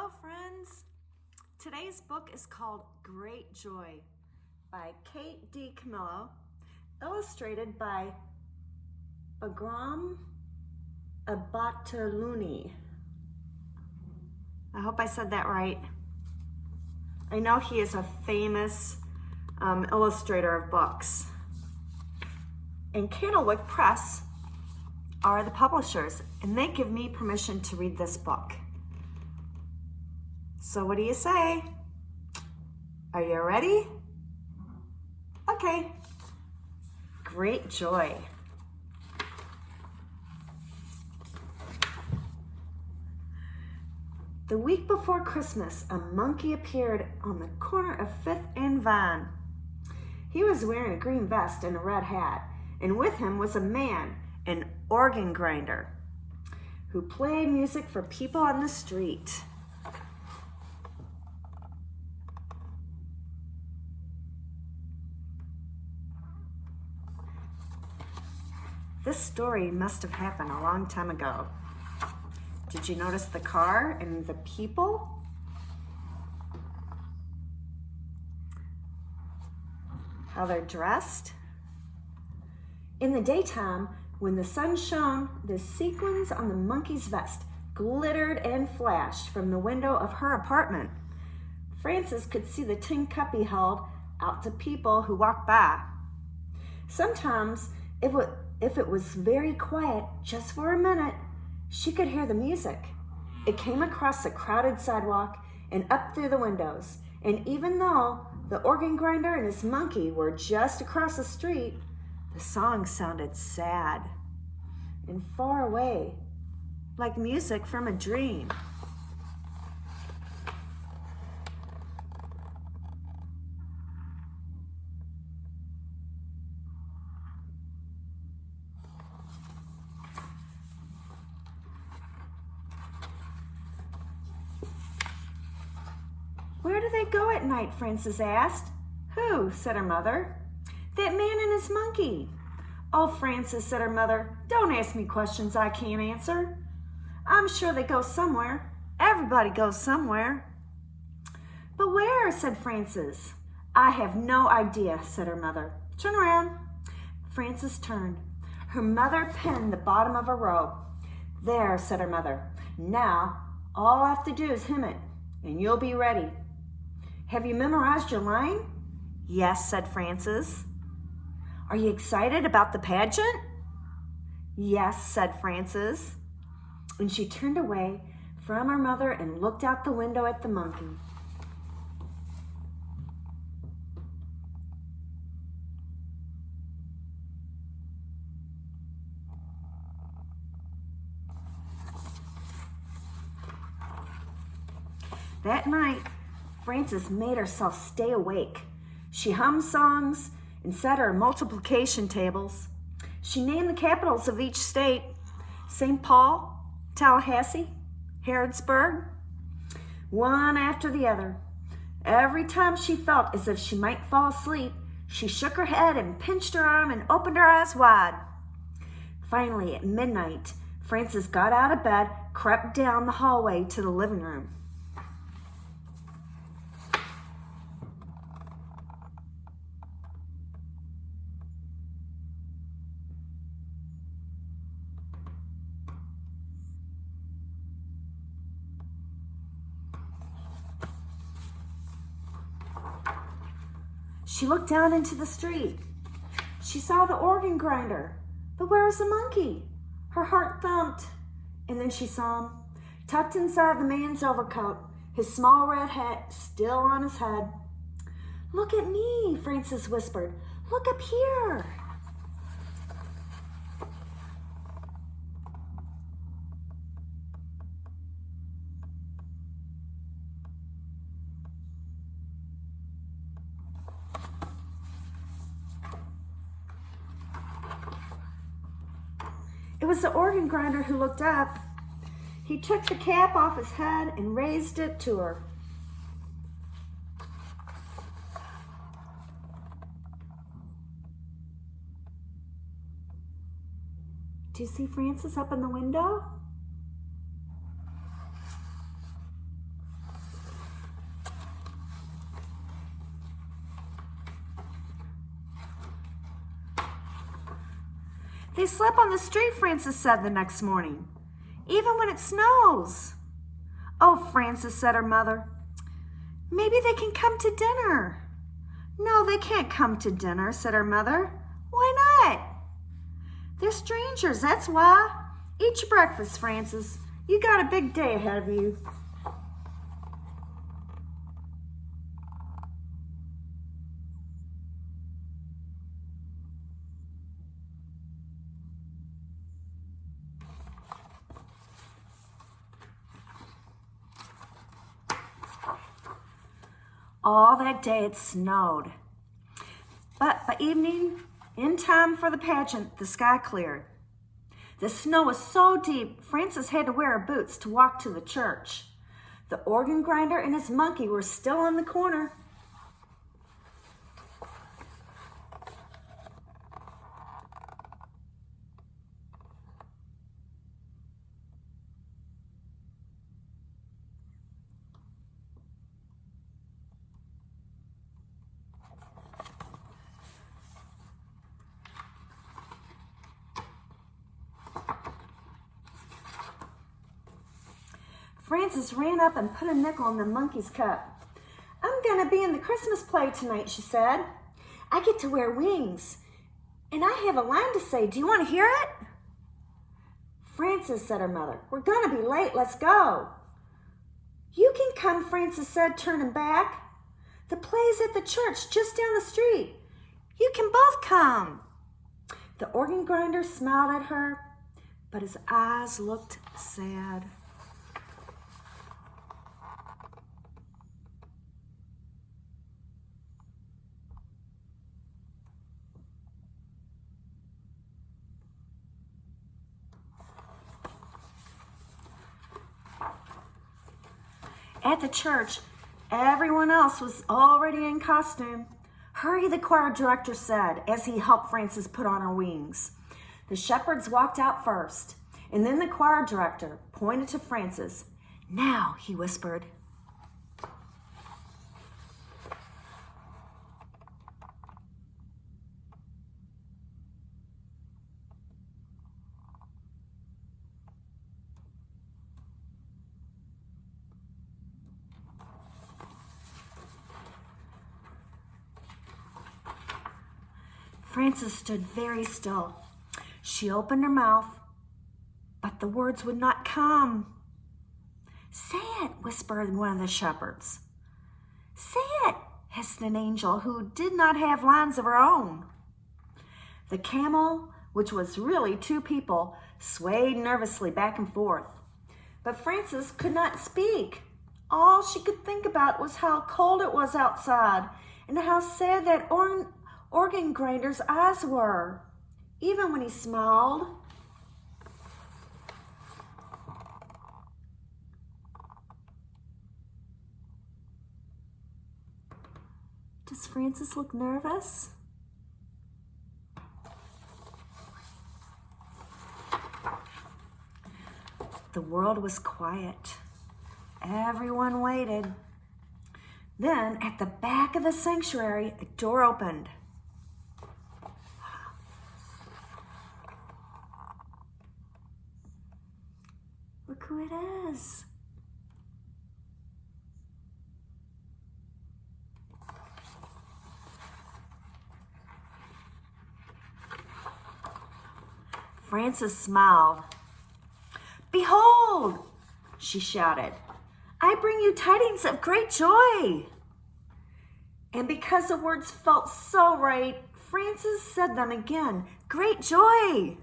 Hello, friends. Today's book is called Great Joy by Kate DiCamillo, illustrated by Bagram Abataluni. I hope I said that right. I know he is a famous illustrator of books. And Candlewick Press are the publishers, and they give me permission to read this book. So what do you say? Are you ready? Okay. Great Joy. The week before Christmas, a monkey appeared on the corner of 5th and Vine. He was wearing a green vest and a red hat, and with him was a man, an organ grinder, who played music for people on the street. This story must have happened a long time ago. Did you notice the car and the people? How they're dressed? In the daytime, when the sun shone, the sequins on the monkey's vest glittered and flashed from the window of her apartment. Frances could see the tin cup he held out to people who walked by. Sometimes, if it was very quiet, just for a minute, she could hear the music. It came across the crowded sidewalk and up through the windows. And even though the organ grinder and his monkey were just across the street, the song sounded sad and far away, like music from a dream. Where do they go at night? Frances asked. Who? Said her mother. That man and his monkey. Oh, Frances, said her mother, don't ask me questions I can't answer. I'm sure they go somewhere. Everybody goes somewhere. But where? Said Frances. I have no idea, said her mother. Turn around. Frances turned. Her mother pinned the bottom of her robe. There, said her mother. Now, all I have to do is hem it, and you'll be ready. Have you memorized your line? Yes, said Frances. Are you excited about the pageant? Yes, said Frances. And she turned away from her mother and looked out the window at the monkey. That night, Frances made herself stay awake. She hummed songs and set her multiplication tables. She named the capitals of each state: St. Paul, Tallahassee, Harrodsburg, one after the other. Every time she felt as if she might fall asleep, she shook her head and pinched her arm and opened her eyes wide. Finally, at midnight, Frances got out of bed, crept down the hallway to the living room. She looked down into the street. She saw the organ grinder, but where was the monkey? Her heart thumped. And then she saw him, tucked inside the man's overcoat, his small red hat still on his head. Look at me, Frances whispered. Look up here. It was the organ grinder who looked up. He took the cap off his head and raised it to her. Do you see Frances up in the window? They slept on the street, Frances said the next morning, even when it snows. Oh, Frances, said her mother, maybe they can come to dinner. No, they can't come to dinner, said her mother. Why not? They're strangers, that's why. Eat your breakfast, Frances. You got a big day ahead of you. All that day it snowed. But by evening, in time for the pageant, the sky cleared. The snow was so deep, Frances had to wear her boots to walk to the church. The organ grinder and his monkey were still in the corner. Frances ran up and put a nickel in the monkey's cup. I'm gonna be in the Christmas play tonight, she said. I get to wear wings, and I have a line to say. Do you want to hear it? Frances, said her mother, we're gonna be late. Let's go. You can come, Frances said, turning back. The play's at the church just down the street. You can both come. The organ grinder smiled at her, but his eyes looked sad. At the church, everyone else was already in costume. Hurry, the choir director said as he helped Frances put on her wings. The shepherds walked out first, and then the choir director pointed to Frances. Now, he whispered. Frances stood very still. She opened her mouth, but the words would not come. Say it, whispered one of the shepherds. Say it, hissed an angel who did not have lines of her own. The camel, which was really two people, swayed nervously back and forth. But Frances could not speak. All she could think about was how cold it was outside and how sad that organ grinder's eyes were, even when he smiled. Does Frances look nervous? The world was quiet. Everyone waited. Then, at the back of the sanctuary, a door opened. Look who it is. Frances smiled. Behold, she shouted, I bring you tidings of great joy. And because the words felt so right, Frances said them again. Great joy.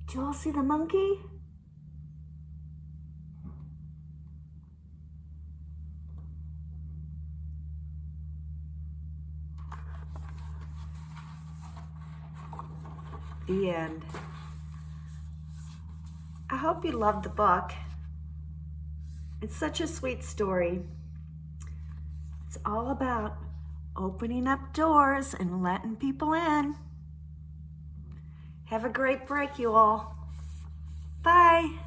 Did you all see the monkey? The end. I hope you loved the book. It's such a sweet story. It's all about opening up doors and letting people in. Have a great break, you all. Bye.